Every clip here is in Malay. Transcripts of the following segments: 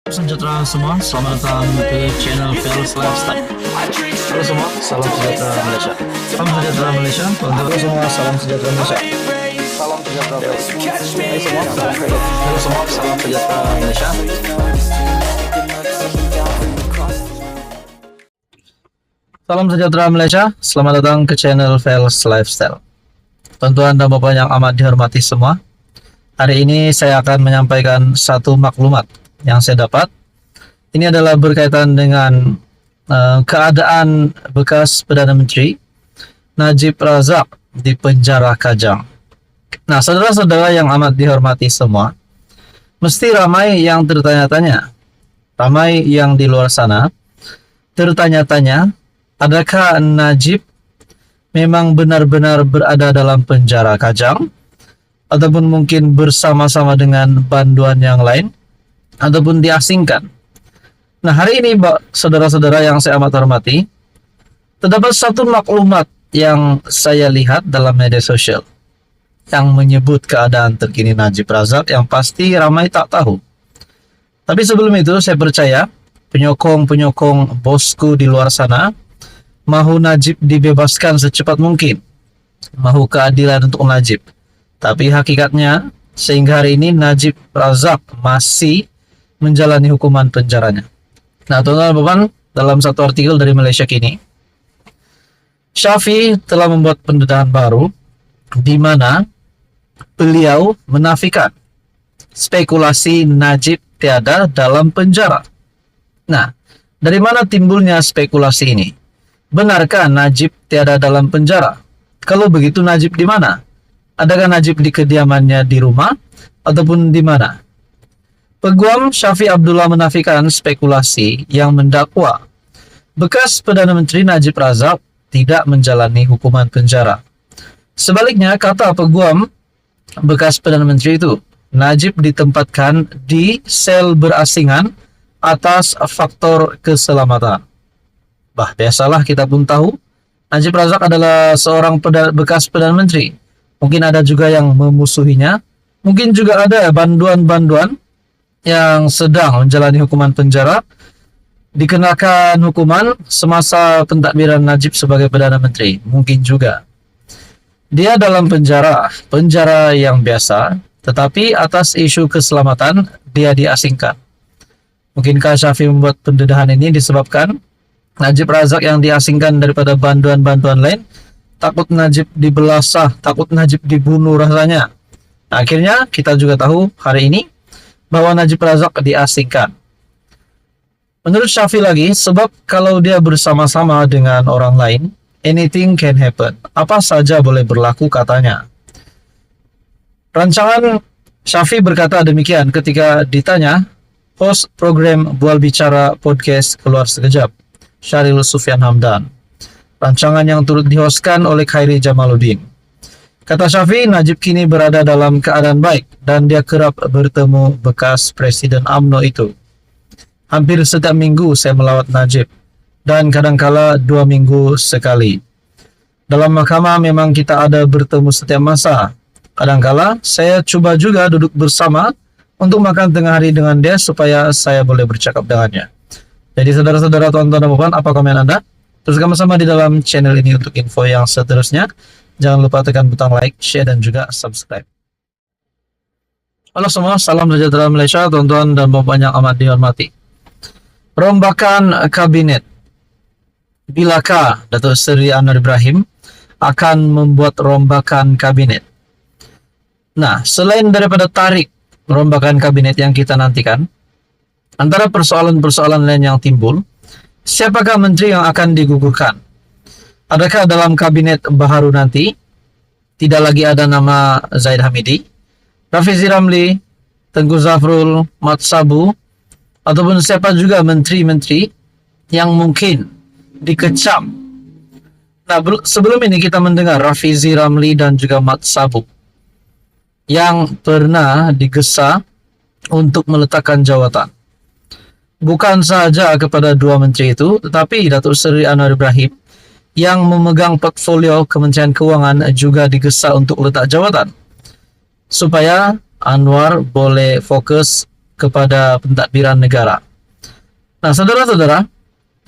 Sejahtera semua, selamat datang ke channel Fels Lifestyle. Halo semua, salam sejahtera Malaysia. Salam sejahtera Malaysia. Halo semua, salam sejahtera Malaysia. Salam sejahtera Malaysia. Halo semua, salam sejahtera Malaysia. Salam sejahtera Malaysia. Selamat datang ke channel Fels Lifestyle. Tuan-tuan dan bapak yang amat dihormati semua, hari ini saya akan menyampaikan satu maklumat yang saya dapat. Ini adalah berkaitan dengan keadaan bekas Perdana Menteri Najib Razak di penjara Kajang. Nah, saudara-saudara yang amat dihormati semua, mesti ramai yang tertanya-tanya, ramai yang di luar sana tertanya-tanya, adakah Najib memang benar-benar berada dalam penjara Kajang, ataupun mungkin bersama-sama dengan banduan yang lain, ataupun diasingkan. Nah, hari ini saudara-saudara yang saya amat hormati, terdapat satu maklumat yang saya lihat dalam media sosial yang menyebut keadaan terkini Najib Razak yang pasti ramai tak tahu. Tapi sebelum itu saya percaya penyokong-penyokong bosku di luar sana mahu Najib dibebaskan secepat mungkin, mahu keadilan untuk Najib. Tapi hakikatnya sehingga hari ini Najib Razak masih menjalani hukuman penjaranya. Nah, teman-teman, dalam satu artikel dari Malaysia Kini, Syafi telah membuat pendedahan baru di mana beliau menafikan spekulasi Najib tiada dalam penjara. Nah, dari mana timbulnya spekulasi ini? Benarkah Najib tiada dalam penjara? Kalau begitu, Najib di mana? Adakah Najib di kediamannya di rumah ataupun di mana? Peguam Syafi Abdullah menafikan spekulasi yang mendakwa bekas Perdana Menteri Najib Razak tidak menjalani hukuman penjara. Sebaliknya, kata peguam bekas Perdana Menteri itu, Najib ditempatkan di sel berasingan atas faktor keselamatan. Biasalah, kita pun tahu Najib Razak adalah seorang bekas Perdana Menteri. Mungkin ada juga yang memusuhinya, mungkin juga ada banduan-banduan yang sedang menjalani hukuman penjara, dikenakan hukuman semasa pentadbiran Najib sebagai Perdana Menteri. Mungkin juga dia dalam penjara yang biasa, tetapi atas isu keselamatan dia diasingkan. Mungkinkah Syafi membuat pendedahan ini disebabkan Najib Razak yang diasingkan daripada banduan-banduan lain takut Najib dibelasah, takut Najib dibunuh rasanya. Nah, akhirnya kita juga tahu hari ini bahwa Najib Razak diasingkan. Menurut Syafi lagi, sebab kalau dia bersama-sama dengan orang lain, anything can happen. Apa saja boleh berlaku, katanya. Rancangan Syafi berkata demikian ketika ditanya host program Bual Bicara Podcast Keluar Sekejap, Syahril Sufyan Hamdan. Rancangan yang turut dihostkan oleh Khairi Jamaluddin. Kata Syafi, Najib kini berada dalam keadaan baik dan dia kerap bertemu bekas Presiden UMNO itu. Hampir setiap minggu saya melawat Najib dan kadangkala 2 minggu sekali. Dalam mahkamah memang kita ada bertemu setiap masa. Kadangkala saya cuba juga duduk bersama untuk makan tengah hari dengan dia supaya saya boleh bercakap dengannya. Jadi saudara-saudara, tuan-tuan dan puan, apa komen Anda? Terus sama-sama di dalam channel ini untuk info yang seterusnya. Jangan lupa tekan butang like, share, dan juga subscribe. Halo semua, salam sejahtera Malaysia, tuan-tuan dan bapak yang amat dihormati. Rombakan kabinet. Bilakah Datuk Seri Anwar Ibrahim akan membuat rombakan kabinet? Nah, selain daripada tarik rombakan kabinet yang kita nantikan, antara persoalan-persoalan lain yang timbul, siapakah menteri yang akan digugurkan? Adakah dalam kabinet baharu nanti tidak lagi ada nama Zahid Hamidi, Rafizi Ramli, Tengku Zafrul, Mat Sabu, ataupun siapa juga menteri-menteri yang mungkin dikecam? Nah, sebelum ini kita mendengar Rafizi Ramli dan juga Mat Sabu yang pernah digesa untuk meletakkan jawatan. Bukan saja kepada dua menteri itu, tetapi Datuk Seri Anwar Ibrahim yang memegang portfolio Kementerian Keuangan juga digesa untuk letak jawatan supaya Anwar boleh fokus kepada pentadbiran negara. Nah, saudara-saudara,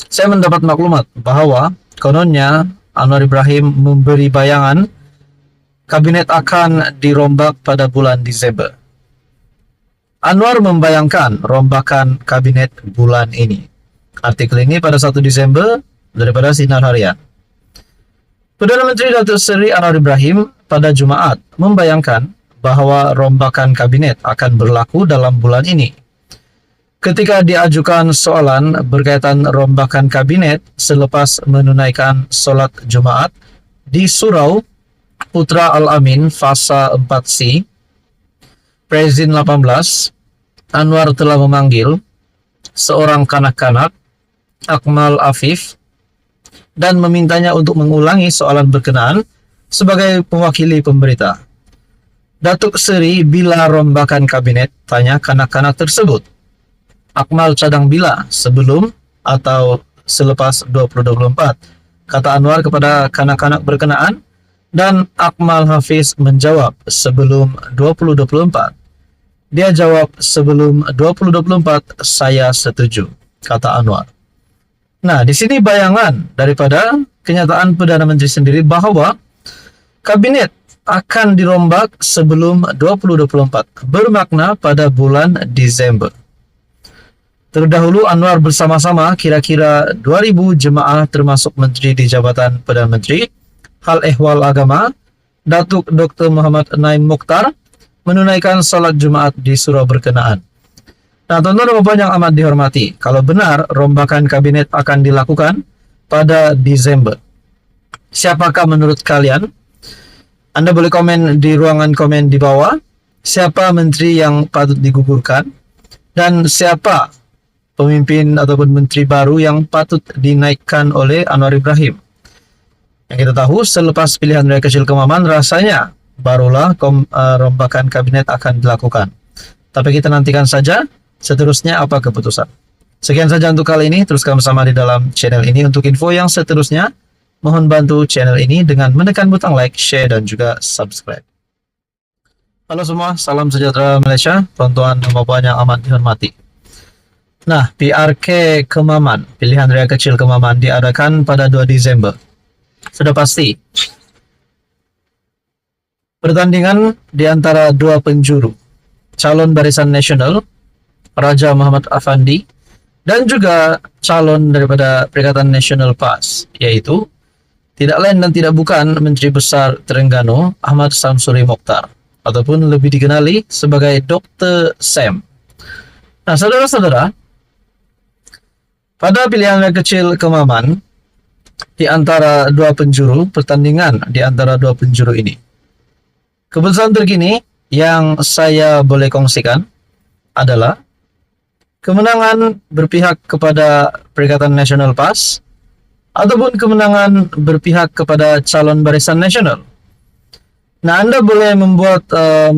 saya mendapat maklumat bahwa kononnya Anwar Ibrahim memberi bayangan kabinet akan dirombak pada bulan Desember. Anwar membayangkan rombakan kabinet bulan ini. Artikel ini pada 1 Desember daripada Sinar Harian. Perdana Menteri Datuk Seri Anwar Ibrahim pada Jumaat membayangkan bahwa rombakan kabinet akan berlaku dalam bulan ini. Ketika diajukan soalan berkaitan rombakan kabinet selepas menunaikan solat Jumaat di Surau Putra Al-Amin Fasa 4C, Prezin 18, Anwar telah memanggil seorang kanak-kanak, Akmal Afif, dan memintanya untuk mengulangi soalan berkenaan sebagai mewakili pemberita. Datuk Seri, bila rombakan kabinet? Tanya kanak-kanak tersebut. Akmal cadang bila, sebelum atau selepas 2024, kata Anwar kepada kanak-kanak berkenaan, dan Akmal Hafiz menjawab sebelum 2024. Dia jawab sebelum 2024 saya setuju, kata Anwar. Nah, di sini bayangan daripada kenyataan Perdana Menteri sendiri bahwa kabinet akan dirombak sebelum 2024, bermakna pada bulan Desember. Terdahulu Anwar bersama-sama kira-kira 2,000 jemaah termasuk Menteri di Jabatan Perdana Menteri, Hal Ehwal Agama, Datuk Dr. Muhammad Naim Mukhtar, menunaikan salat Jumaat di surau berkenaan. Nah, tuan-tuan dan puan yang amat dihormati, kalau benar rombakan kabinet akan dilakukan pada Desember, siapakah menurut kalian? Anda boleh komen di ruangan komen di bawah, siapa menteri yang patut digugurkan, dan siapa pemimpin ataupun menteri baru yang patut dinaikkan oleh Anwar Ibrahim. Yang kita tahu, selepas pilihan raya kecil Kemaman, rasanya barulah rombakan kabinet akan dilakukan. Tapi kita nantikan saja seterusnya apa keputusan. Sekian saja untuk kali ini. Teruskan bersama di dalam channel ini. Untuk info yang seterusnya, mohon bantu channel ini dengan menekan butang like, share, dan juga subscribe. Halo semua, salam sejahtera Malaysia, tuan-tuan dan puan yang amat dihormati. Nah, PRK Kemaman, pilihan raya kecil Kemaman, diadakan pada 2 Desember. Sudah pasti. Pertandingan di antara dua penjuru, calon Barisan Nasional, Raja Muhammad Afandi, dan juga calon daripada Perikatan Nasional PAS, yaitu tidak lain dan tidak bukan Menteri Besar Terengganu, Ahmad Samsuri Mokhtar, ataupun lebih dikenali sebagai Dr. Sam. Nah, saudara-saudara, pada pilihan raya kecil Kemaman, di antara dua penjuru, pertandingan di antara dua penjuru ini, keputusan terkini yang saya boleh kongsikan adalah kemenangan berpihak kepada Perikatan Nasional PAS ataupun kemenangan berpihak kepada calon Barisan Nasional. Nah, Anda boleh membuat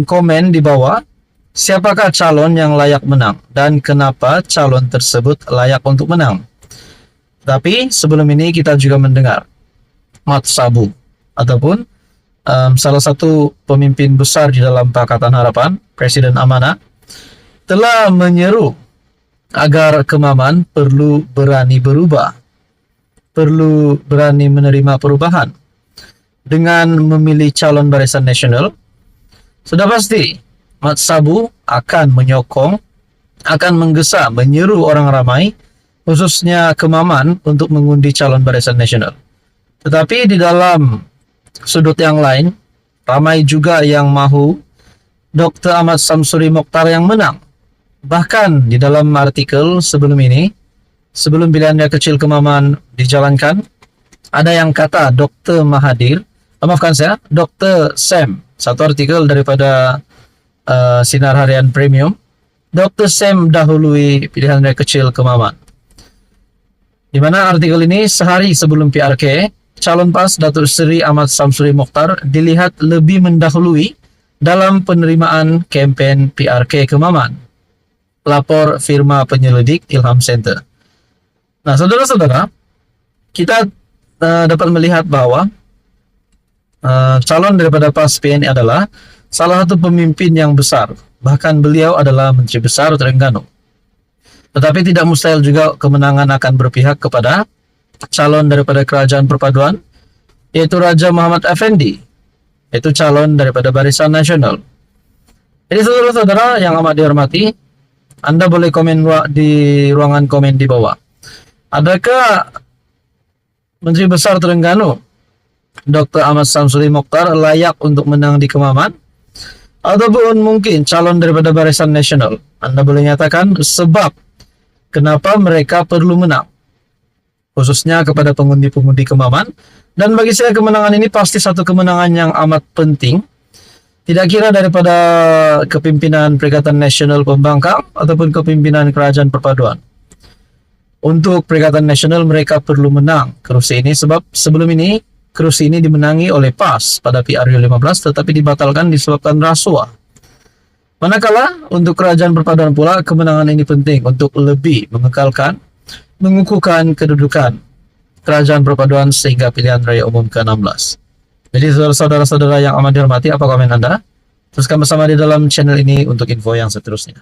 komen di bawah, siapakah calon yang layak menang dan kenapa calon tersebut layak untuk menang. Tapi sebelum ini kita juga mendengar Mat Sabu ataupun salah satu pemimpin besar di dalam Pakatan Harapan, Presiden Amanah, telah menyeru agar Kemaman perlu berani berubah, perlu berani menerima perubahan dengan memilih calon Barisan Nasional. Sudah pasti Mat Sabu akan menyokong, akan menggesa, menyeru orang ramai, khususnya Kemaman, untuk mengundi calon Barisan Nasional. Tetapi di dalam sudut yang lain, ramai juga yang mahu Dr. Ahmad Samsuri Mokhtar yang menang. Bahkan di dalam artikel sebelum ini, sebelum pilihan raya kecil Kemaman dijalankan, ada yang kata Dr. Mahathir, maafkan saya, Dr. Sam, satu artikel daripada Sinar Harian Premium, Dr. Sam dahului pilihan raya kecil Kemaman. Di mana artikel ini sehari sebelum PRK, calon PAS Datuk Seri Ahmad Samsuri Mokhtar dilihat lebih mendahului dalam penerimaan kempen PRK Kemaman. Lapor firma penyelidik Ilham Center. Nah, saudara-saudara, kita dapat melihat bahwa calon daripada PAS PNI adalah salah satu pemimpin yang besar Bahkan beliau adalah Menteri Besar Terengganu. Tetapi tidak mustahil juga kemenangan akan berpihak kepada calon daripada Kerajaan Perpaduan, yaitu Raja Muhammad Effendi, yaitu calon daripada Barisan Nasional. Jadi saudara-saudara yang amat dihormati, Anda boleh komen di ruangan komen di bawah. Adakah Menteri Besar Terengganu, Dr. Ahmad Samsuri Mokhtar, layak untuk menang di Kemaman? Ataupun mungkin calon daripada Barisan Nasional? Anda boleh nyatakan sebab kenapa mereka perlu menang, khususnya kepada pengundi-pengundi Kemaman. Dan bagi saya kemenangan ini pasti satu kemenangan yang amat penting, tidak kira daripada kepimpinan Perikatan Nasional Pembangkang ataupun kepimpinan Kerajaan Perpaduan. Untuk Perikatan Nasional mereka perlu menang kerusi ini, sebab sebelum ini kerusi ini dimenangi oleh PAS pada PRU15 tetapi dibatalkan disebabkan rasuah. Manakala untuk Kerajaan Perpaduan pula kemenangan ini penting untuk lebih mengukuhkan kedudukan Kerajaan Perpaduan sehingga pilihan raya umum ke-16. Jadi saudara-saudara yang amat dihormati, apa komen Anda? Teruskan bersama di dalam channel ini untuk info yang seterusnya.